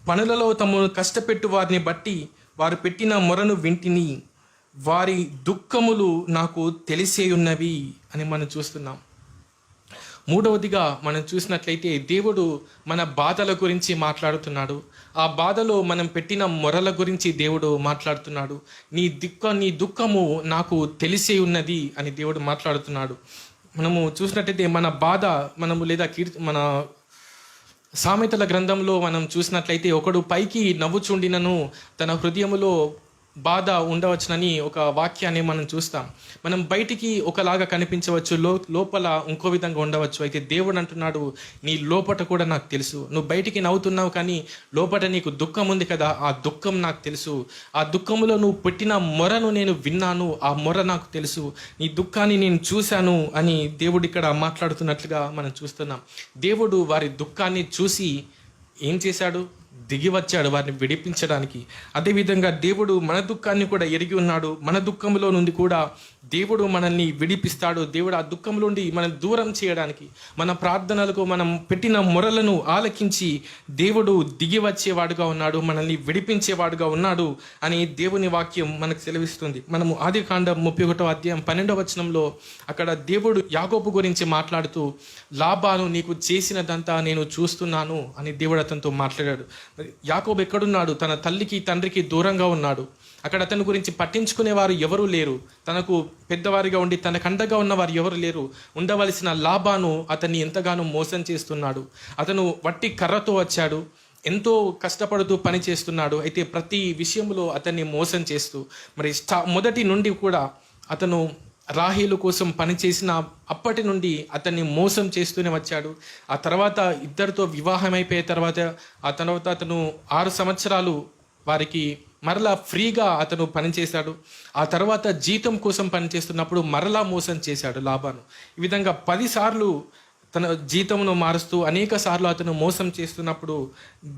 Speaker 1: పనులలో తమను కష్టపెట్టు వారిని బట్టి వారు పెట్టిన మొరను వింటిని, వారి దుఃఖములు నాకు తెలిసే ఉన్నవి అని మనం చూస్తున్నాం. మూడవదిగా మనం చూసినట్లయితే దేవుడు మన బాధల గురించి మాట్లాడుతున్నాడు. ఆ బాధలో మనం పెట్టిన మొరల గురించి దేవుడు మాట్లాడుతున్నాడు. నీ దుఃఖము నాకు తెలిసే ఉన్నది అని దేవుడు మాట్లాడుతున్నాడు. మనము చూసినట్లయితే మన బాధ లేదా మన సామెతల గ్రంథంలో మనం చూసినట్లయితే, ఒకడు పైకి నవ్వుచుండినను తన హృదయములో బాధ ఉండవచ్చునని ఒక వాక్యాన్ని మనం చూస్తాం. మనం బయటికి ఒకలాగా కనిపించవచ్చు, లోపల ఇంకో విధంగా ఉండవచ్చు. అయితే దేవుడు అంటున్నాడు, నీ లోపట కూడా నాకు తెలుసు. నువ్వు బయటికి నవ్వుతున్నావు కానీ లోపట నీకు దుఃఖం ఉంది కదా, ఆ దుఃఖం నాకు తెలుసు. ఆ దుఃఖంలో నువ్వు పెట్టిన మొరను నేను విన్నాను, ఆ మొర నాకు తెలుసు, నీ దుఃఖాన్ని నేను చూశాను అని దేవుడు ఇక్కడ మాట్లాడుతున్నట్లుగా మనం చూస్తున్నాం. దేవుడు వారి దుఃఖాన్ని చూసి ఏం చేశాడు? దిగి వచ్చాడు వారిని విడిపించడానికి. అదేవిధంగా దేవుడు మన దుఃఖాన్ని కూడా ఎరిగి ఉన్నాడు. మన దుఃఖంలో నుండి కూడా దేవుడు మనల్ని విడిపిస్తాడు. దేవుడు ఆ దుఃఖంలో నుండి మనం దూరం చేయడానికి, మన ప్రార్థనలకు మనం పెట్టిన మొరలను ఆలకించి దేవుడు దిగి వచ్చేవాడుగా ఉన్నాడు, మనల్ని విడిపించేవాడుగా ఉన్నాడు అని దేవుని వాక్యం మనకు సెలవిస్తుంది. మనము ఆదికాండం 31వ అధ్యాయం 12వ వచనంలో అక్కడ దేవుడు యాకోబు గురించి మాట్లాడుతూ, లాబాను నీకు చేసినదంతా నేను చూస్తున్నాను అని దేవుడు అతనితో మాట్లాడాడు. యాకోబు ఎక్కడున్నాడు? తన తల్లికి తండ్రికి దూరంగా ఉన్నాడు. అక్కడ అతని గురించి పట్టించుకునేవారు ఎవరూ లేరు. తనకు పెద్దవారిగా ఉండి తనకు అండగా ఉన్నవారు ఎవరు లేరు. ఉండవలసిన లాబాను అతన్ని ఎంతగానో మోసం చేస్తున్నాడు. అతను వట్టి కర్రతో వచ్చాడు, ఎంతో కష్టపడుతూ పని చేస్తున్నాడు. అయితే ప్రతి విషయంలో అతన్ని మోసం చేస్తూ, మరి మొదటి నుండి కూడా అతను రాహేలు కోసం పనిచేసిన అప్పటి నుండి అతన్ని మోసం చేస్తూనే వచ్చాడు. ఆ తర్వాత ఇద్దరితో వివాహం అయిపోయిన తర్వాత అతను 6 సంవత్సరాలు వారికి మరలా ఫ్రీగా అతను పనిచేశాడు. ఆ తర్వాత జీతం కోసం పనిచేస్తున్నప్పుడు మరలా మోసం చేశాడు లాబాను. ఈ విధంగా 10 సార్లు తన జీతమును మారుస్తూ అనేక సార్లు అతను మోసం చేస్తున్నప్పుడు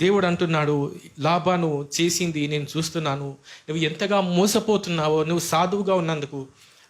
Speaker 1: దేవుడు అంటున్నాడు, లాబాను చేసింది నేను చూస్తున్నాను, నువ్వు ఎంతగా మోసపోతున్నావో, నువ్వు సాధువుగా ఉన్నందుకు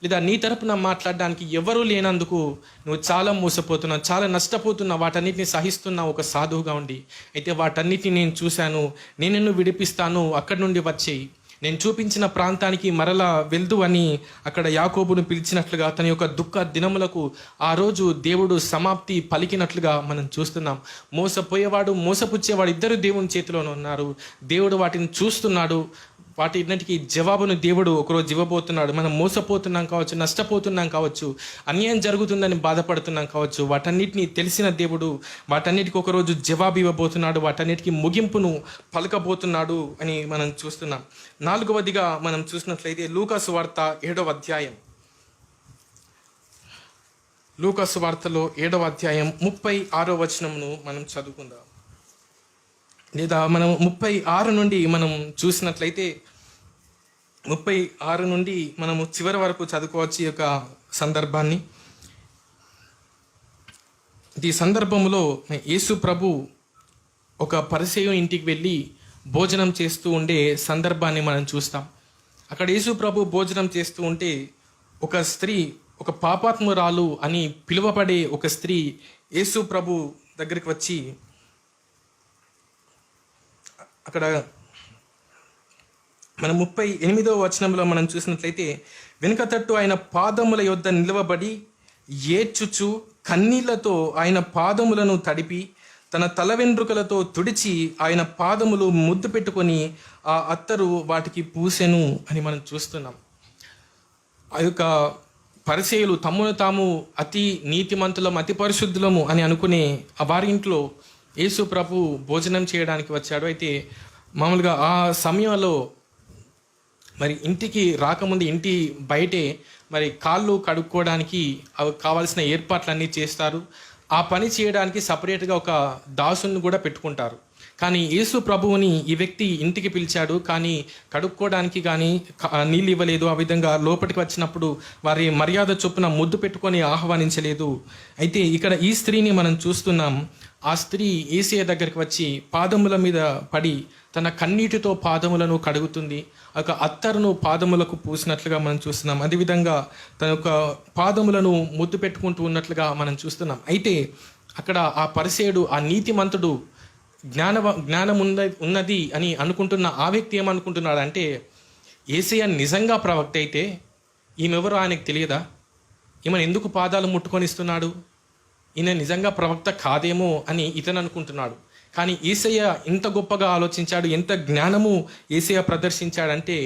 Speaker 1: లేదా నీ తరపున మాట్లాడడానికి ఎవరూ లేనందుకు నువ్వు చాలా మోసపోతున్నావు, చాలా నష్టపోతున్నావు, వాటన్నిటిని సహిస్తున్నావు ఒక సాధువుగా ఉండి. అయితే వాటన్నిటిని నేను చూశాను, నేను నిన్ను విడిపిస్తాను, అక్కడి నుండి వచ్చేయి, నేను చూపించిన ప్రాంతానికి మరలా వెళ్దు అని అక్కడ యాకోబును పిలిచినట్లుగా తన యొక్క దుఃఖ దినములకు ఆ రోజు దేవుడు సమాప్తి పలికినట్లుగా మనం చూస్తున్నాం. మోసపోయేవాడు మోసపుచ్చేవాడు ఇద్దరు దేవుని చేతిలోనే ఉన్నారు. దేవుడు వాటిని చూస్తున్నాడు. వాటిన్నిటికీ జవాబును దేవుడు ఒకరోజు ఇవ్వబోతున్నాడు. మనం మోసపోతున్నాం కావచ్చు, నష్టపోతున్నాం కావచ్చు, అన్యాయం జరుగుతుందని బాధపడుతున్నాం కావచ్చు, వాటన్నిటిని తెలిసిన దేవుడు వాటన్నిటికీ ఒకరోజు జవాబు ఇవ్వబోతున్నాడు, వాటన్నిటికీ ముగింపును పలకబోతున్నాడు అని మనం చూస్తున్నాం. 4వదిగా మనం చూసినట్లయితే లూకాసు వార్త 7వ అధ్యాయం. లూకాసు వార్తలో 7వ అధ్యాయం 36వ వచనమును మనం చదువుకుందాం. లేదా మనం 36 నుండి మనం చూసినట్లయితే 36 నుండి మనము చివరి వరకు చదువుకోవచ్చు ఈ యొక్క సందర్భాన్ని. ఈ సందర్భంలో యేసు ప్రభు ఒక పరిసయ్యుని ఇంటికి వెళ్ళి భోజనం చేస్తూ ఉండే సందర్భాన్ని మనం చూస్తాం. అక్కడ యేసు ప్రభు భోజనం చేస్తూ ఉంటే ఒక స్త్రీ, ఒక పాపాత్మురాలు అని పిలువబడే ఒక స్త్రీ యేసు ప్రభు దగ్గరికి వచ్చి అక్కడ మన 38వ వచనంలో మనం చూసినట్లయితే, వెనుక తట్టు ఆయన పాదముల యొద్ద నిలవబడి ఏడ్చుచు కన్నీళ్లతో ఆయన పాదములను తడిపి తన తల వెంట్రుకలతో తుడిచి ఆయన పాదములు ముద్దు పెట్టుకొని ఆ అత్తరు వాటికి పూసెను అని మనం చూస్తున్నాం. ఆ యొక్క పరిసయ్యులు తమ్మును తాము అతి నీతిమంతులము, అతి పరిశుద్ధులము అని అనుకునే ఆ వారి ఇంట్లో యేసు ప్రభు భోజనం చేయడానికి వచ్చాడు. అయితే మామూలుగా ఆ సమయంలో మరి ఇంటికి రాకముందు ఇంటి బయటే మరి కాళ్ళు కడుక్కోవడానికి అవి కావాల్సిన ఏర్పాట్లన్నీ చేస్తారు. ఆ పని చేయడానికి సపరేట్గా ఒక దాసుని కూడా పెట్టుకుంటారు. కానీ యేసు ప్రభువుని ఈ వ్యక్తి ఇంటికి పిలిచాడు, కానీ కడుక్కోవడానికి కానీ నీళ్ళు ఇవ్వలేదు. ఆ విధంగా లోపలికి వచ్చినప్పుడు వారి మర్యాద చొప్పున ముద్దు పెట్టుకొని ఆహ్వానించలేదు. అయితే ఇక్కడ ఈ స్త్రీని మనం చూస్తున్నాం. ఆ స్త్రీ యేసయ్య దగ్గరికి వచ్చి పాదముల మీద పడి తన కన్నీటితో పాదములను కడుగుతుంది. ఒక అత్తరును పాదములకు పూసినట్లుగా మనం చూస్తున్నాం. అదేవిధంగా తన యొక్క పాదములను ముద్దు పెట్టుకుంటూ ఉన్నట్లుగా మనం చూస్తున్నాం. అయితే అక్కడ ఆ పరిసేయుడు, ఆ నీతిమంతుడు, జ్ఞానం ఉన్నది అని అనుకుంటున్న ఆ వ్యక్తి ఏమనుకుంటున్నాడు అంటే, యేసయ్య నిజంగా ప్రవక్త అయితే ఈమెవరో ఆయనకు తెలియదా? ఈమెను ఎందుకు పాదాలు ముట్టుకొని ఇస్తున్నాడు? ఈయన నిజంగా ప్రవక్త కాదేమో అని ఇతను అనుకుంటున్నాడు. కానీ యేసయ్య ఎంత గొప్పగా ఆలోచించాడు, ఎంత జ్ఞానము యేసయ్య ప్రదర్శించాడంటే,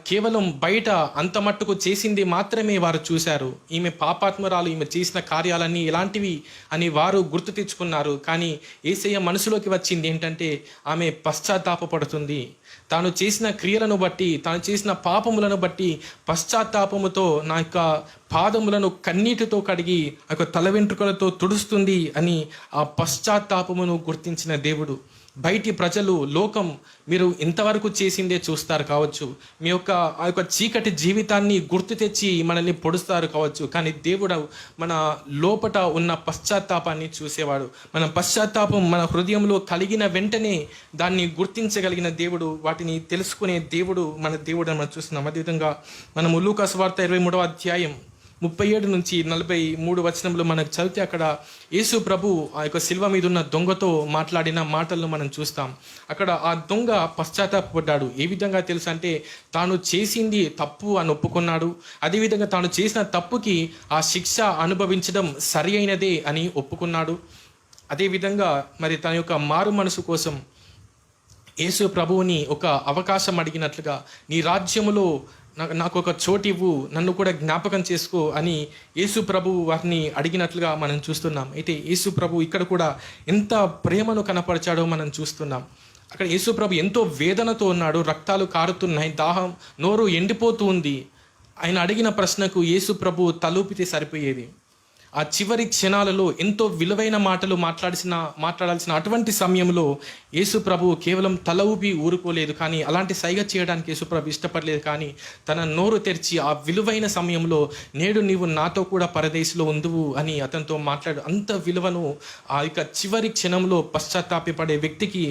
Speaker 1: కేవలం బయట అంత మట్టుకు చేసింది మాత్రమే వారు చూశారు. ఈమె పాపాత్మురాలు, ఈమె చేసిన కార్యాలన్నీ ఎలాంటివి అని వారు గుర్తు తెచ్చుకున్నారు. కానీ యేసయ్య మనసులోకి వచ్చింది ఏంటంటే, ఆమె పశ్చాత్తాపపడుతుంది. తాను చేసిన క్రియలను బట్టి, తాను చేసిన పాపములను బట్టి పశ్చాత్తాపముతో నా యొక్క పాదములను కన్నీటితో కడిగి ఆ యొక్క తల వెంట్రుకలతో తుడుస్తుంది అని ఆ పశ్చాత్తాపమును గుర్తించిన దేవుడు. బయటి ప్రజలు, లోకం మీరు ఇంతవరకు చేసిందే చూస్తారు కావచ్చు, మీ యొక్క ఆ యొక్క చీకటి జీవితాన్ని గుర్తు తెచ్చి మనల్ని పొడుస్తారు కావచ్చు, కానీ దేవుడు మన లోపట ఉన్న పశ్చాత్తాపాన్ని చూసేవాడు. మన పశ్చాత్తాపం మన హృదయంలో కలిగిన వెంటనే దాన్ని గుర్తించగలిగిన దేవుడు, వాటిని తెలుసుకునే దేవుడు మన దేవుడు మనం చూస్తున్నాం. అదేవిధంగా మనము లూకా సువార్త 23వ అధ్యాయం 37 నుంచి 43 వచనంలో మనకు చదివితే అక్కడ యేసు ప్రభు ఆ యొక్క శిలువ మీద ఉన్న దొంగతో మాట్లాడిన మాటలను మనం చూస్తాం. అక్కడ ఆ దొంగ పశ్చాత్తాపడ్డాడు. ఏ విధంగా తెలుసు అంటే, తాను చేసింది తప్పు అని ఒప్పుకున్నాడు. అదేవిధంగా తాను చేసిన తప్పుకి ఆ శిక్ష అనుభవించడం సరి అయినదే అని ఒప్పుకున్నాడు. అదేవిధంగా మరి తన యొక్క మారు మనసు కోసం యేసు ప్రభువుని ఒక అవకాశం అడిగినట్లుగా, నీ రాజ్యములో నాకు ఒక చోటు ఇవ్వు, నన్ను కూడా జ్ఞాపకం చేసుకో అని యేసు ప్రభు వారిని అడిగినట్లుగా మనం చూస్తున్నాం. అయితే యేసు ప్రభు ఇక్కడ కూడా ఎంత ప్రేమను కనపరిచాడో మనం చూస్తున్నాం. అక్కడ యేసు ప్రభు ఎంతో వేదనతో ఉన్నాడు, రక్తాలు కారుతున్నాయి, దాహం, నోరు ఎండిపోతూ ఉంది. ఆయన అడిగిన ప్రశ్నకు యేసు ప్రభు తలూపితే సరిపోయేది. ఆ చివరి క్షణాలలో ఎంతో విలువైన మాటలు మాట్లాడాల్సిన అటువంటి సమయంలో యేసు ప్రభు కేవలం తల ఊపి ఊరుకోలేదు. కానీ అలాంటి సైగ చేయడానికి యేసు ప్రభు ఇష్టపడలేదు. కానీ తన నోరు తెరిచి ఆ విలువైన సమయంలో, నేడు నీవు నాతో కూడా పరదేశంలో ఉందువు అని అతనితో మాట్లాడు. అంత విలువను ఆ యొక్క చివరి క్షణంలో పశ్చాత్తాపపడే వ్యక్తికి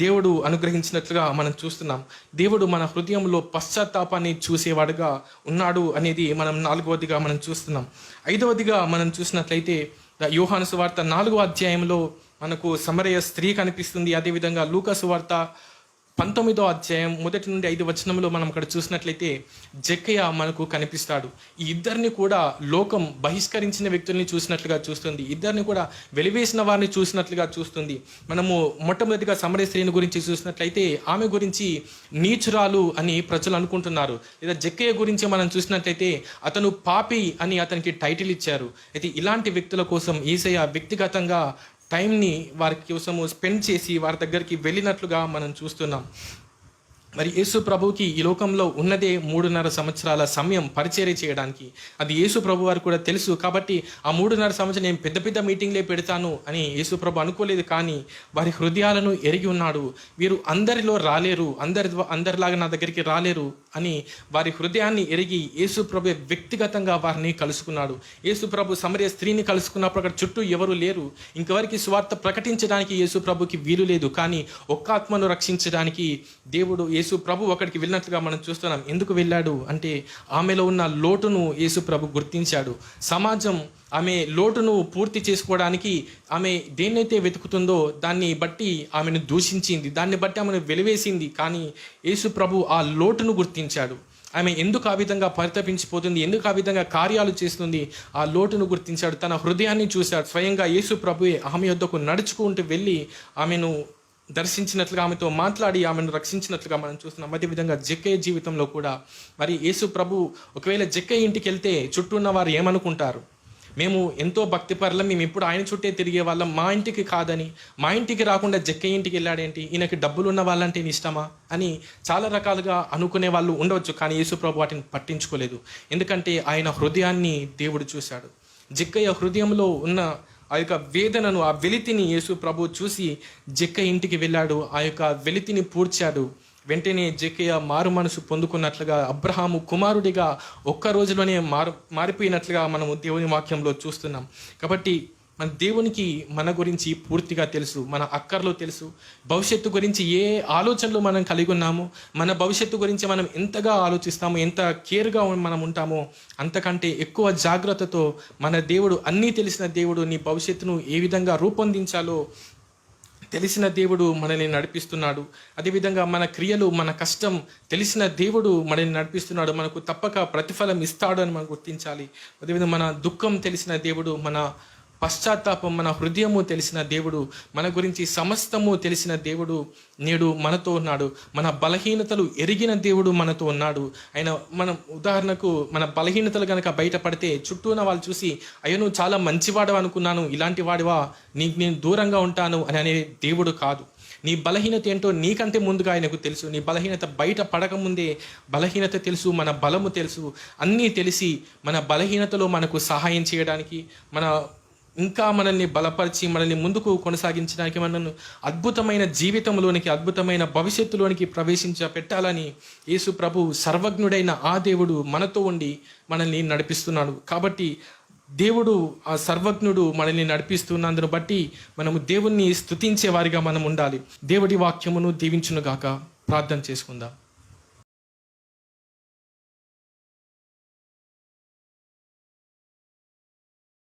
Speaker 1: దేవుడు అనుగ్రహించినట్లుగా మనం చూస్తున్నాం. దేవుడు మన హృదయంలో పశ్చాత్తాపాన్ని చూసేవాడుగా ఉన్నాడు అనేది మనం 4వదిగా మనం చూస్తున్నాం. 5వదిగా మనం చూసినట్లయితే యోహాను సువార్త 4వ అధ్యాయంలో మనకు సమరయ స్త్రీ కనిపిస్తుంది. అదేవిధంగా లూకా సువార్త 19వ అధ్యాయం 1 నుండి 5 వచనంలో మనం అక్కడ చూసినట్లయితే జక్కయ్య మనకు కనిపిస్తాడు. ఈ ఇద్దరిని కూడా లోకం బహిష్కరించిన వ్యక్తుల్ని చూసినట్లుగా చూస్తుంది. ఇద్దరిని కూడా వెలివేసిన వారిని చూసినట్లుగా చూస్తుంది. మనము మొట్టమొదటిగా సమరయ స్త్రీని గురించి చూసినట్లయితే ఆమె గురించి నీచురాలు అని ప్రజలు అనుకుంటున్నారు. లేదా జక్కయ్య గురించి మనం చూసినట్లయితే అతను పాపి అని అతనికి టైటిల్ ఇచ్చారు. అయితే ఇలాంటి వ్యక్తుల కోసం యేసయ్య వ్యక్తిగతంగా టైంని వారి కోసము స్పెండ్ చేసి వారి దగ్గరికి వెళ్ళినట్లుగా మనం చూస్తున్నాం. మరి యేసు ప్రభువుకి ఈ లోకంలో ఉన్నదే 3.5 సంవత్సరాల సమయం పరిచర్య చేయడానికి. అది యేసు ప్రభు వారికి కూడా తెలుసు. కాబట్టి ఆ 3.5 సంవత్సరం నేను పెద్ద పెద్ద మీటింగ్లే పెడతాను అని యేసు ప్రభు అనుకోలేదు. కానీ వారి హృదయాలను ఎరిగి ఉన్నాడు. వీరు అందరిలో రాలేరు, అందరిలాగా నా దగ్గరికి రాలేరు అని వారి హృదయాన్ని ఎరిగి యేసు ప్రభు వ్యక్తిగతంగా వారిని కలుసుకున్నాడు. యేసు ప్రభు సమరయ స్త్రీని కలుసుకున్నప్పుడు అక్కడ చుట్టూ ఎవరు లేరు. ఇంకెవరికి సువార్త ప్రకటించడానికి యేసు ప్రభుకి వీలు లేదు. కానీ ఒక్క ఆత్మను రక్షించడానికి దేవుడు యేసు ప్రభు అక్కడికి వెళ్ళినట్లుగా మనం చూస్తున్నాం. ఎందుకు వెళ్ళాడు అంటే ఆమెలో ఉన్న లోటును యేసు ప్రభు గుర్తించాడు. సమాజం ఆమె లోటును పూర్తి చేసుకోవడానికి ఆమె దేన్నైతే వెతుకుతుందో దాన్ని బట్టి ఆమెను దూషించింది, దాన్ని బట్టి ఆమెను వెలివేసింది. కానీ యేసు ప్రభు ఆ లోటును గుర్తించాడు. ఆమె ఎందుకు ఆ విధంగా పరితపించిపోతుంది, ఎందుకు ఆ విధంగా కార్యాలు చేస్తుంది, ఆ లోటును గుర్తించాడు. తన హృదయాన్ని చూశాడు. స్వయంగా యేసు ప్రభువే ఆమె యొద్దకు నడుచుకుంటూ వెళ్ళి ఆమెను దర్శించినట్లుగా, ఆమెతో మాట్లాడి ఆమెను రక్షించినట్లుగా మనం చూస్తున్నాం. అదేవిధంగా జక్కయ్య జీవితంలో కూడా మరి యేసు ప్రభు ఒకవేళ జక్కయ్య ఇంటికి వెళ్తే చుట్టూ ఉన్న వారు ఏమనుకుంటారు, మేము ఎంతో భక్తిపరులం, మేము ఎప్పుడు ఆయన చుట్టే తిరిగే వాళ్ళం, మా ఇంటికి కాదని, మా ఇంటికి రాకుండా జక్కయ్య ఇంటికి వెళ్ళాడేంటి, ఈయనకి డబ్బులు ఉన్న వాళ్ళంటే ఇష్టమా అని చాలా రకాలుగా అనుకునే వాళ్ళు ఉండవచ్చు. కానీ యేసు ప్రభు వాటిని పట్టించుకోలేదు. ఎందుకంటే ఆయన హృదయాన్ని దేవుడు చూశాడు. జక్కయ్య హృదయంలో ఉన్న ఆ యొక్క వేదనను, ఆ వెలితిని యేసు ప్రభు చూసి జక్కయ్య ఇంటికి వెళ్ళాడు. ఆ యొక్క వెలితిని పూడ్చాడు. వెంటనే జక్కయ్య మారు మనసు పొందుకున్నట్లుగా, అబ్రహాము కుమారుడిగా ఒక్క రోజులోనే మారిపోయినట్లుగా మనము దేవుని వాక్యంలో చూస్తున్నాం. కాబట్టి మన దేవునికి మన గురించి పూర్తిగా తెలుసు, మన అక్కర్లు తెలుసు, భవిష్యత్తు గురించి ఏ ఆలోచనలు మనం కలిగి ఉన్నామో, మన భవిష్యత్తు గురించి మనం ఎంతగా ఆలోచిస్తామో, ఎంత కేర్గా మనం ఉంటామో, అంతకంటే ఎక్కువ జాగ్రత్తతో మన దేవుడు, అన్నీ తెలిసిన దేవుడు, నీ భవిష్యత్తును ఏ విధంగా రూపొందించాలో తెలిసిన దేవుడు మనల్ని నడిపిస్తున్నాడు. అదేవిధంగా మన క్రియలు, మన కష్టం తెలిసిన దేవుడు మనల్ని నడిపిస్తున్నాడు. మనకు తప్పక ప్రతిఫలం ఇస్తాడు అని మనం గుర్తించాలి. అదేవిధంగా మన దుఃఖం తెలిసిన దేవుడు, మన పశ్చాత్తాపం, మన హృదయము తెలిసిన దేవుడు, మన గురించి సమస్తము తెలిసిన దేవుడు నేడు మనతో ఉన్నాడు. మన బలహీనతలు ఎరిగిన దేవుడు మనతో ఉన్నాడు. ఆయన మనం ఉదాహరణకు మన బలహీనతలు కనుక బయటపడితే చుట్టూ ఉన్న వాళ్ళు చూసి, అయ్యో నువ్వు చాలా మంచివాడు అనుకున్నాను, ఇలాంటి వాడివా, నీకు నేను దూరంగా ఉంటాను అని అనే దేవుడు కాదు. నీ బలహీనత ఏంటో నీకంటే ముందుగా ఆయనకు తెలుసు. నీ బలహీనత బయట పడకముందే బలహీనత తెలుసు, మన బలము తెలుసు. అన్నీ తెలిసి మన బలహీనతలో మనకు సహాయం చేయడానికి, ఇంకా మనల్ని బలపరిచి మనల్ని ముందుకు కొనసాగించడానికి, మనల్ని అద్భుతమైన జీవితంలోనికి, అద్భుతమైన భవిష్యత్తులోనికి పెట్టాలని యేసు ప్రభు సర్వజ్ఞుడైన ఆ దేవుడు మనతో ఉండి మనల్ని నడిపిస్తున్నాడు. కాబట్టి దేవుడు, ఆ సర్వజ్ఞుడు మనల్ని నడిపిస్తున్నందును బట్టి మనము దేవుణ్ణి స్తుతించే వారిగా మనం ఉండాలి. దేవుడి వాక్యమును దీవించునుగాక. ప్రార్థన చేసుకుందాం.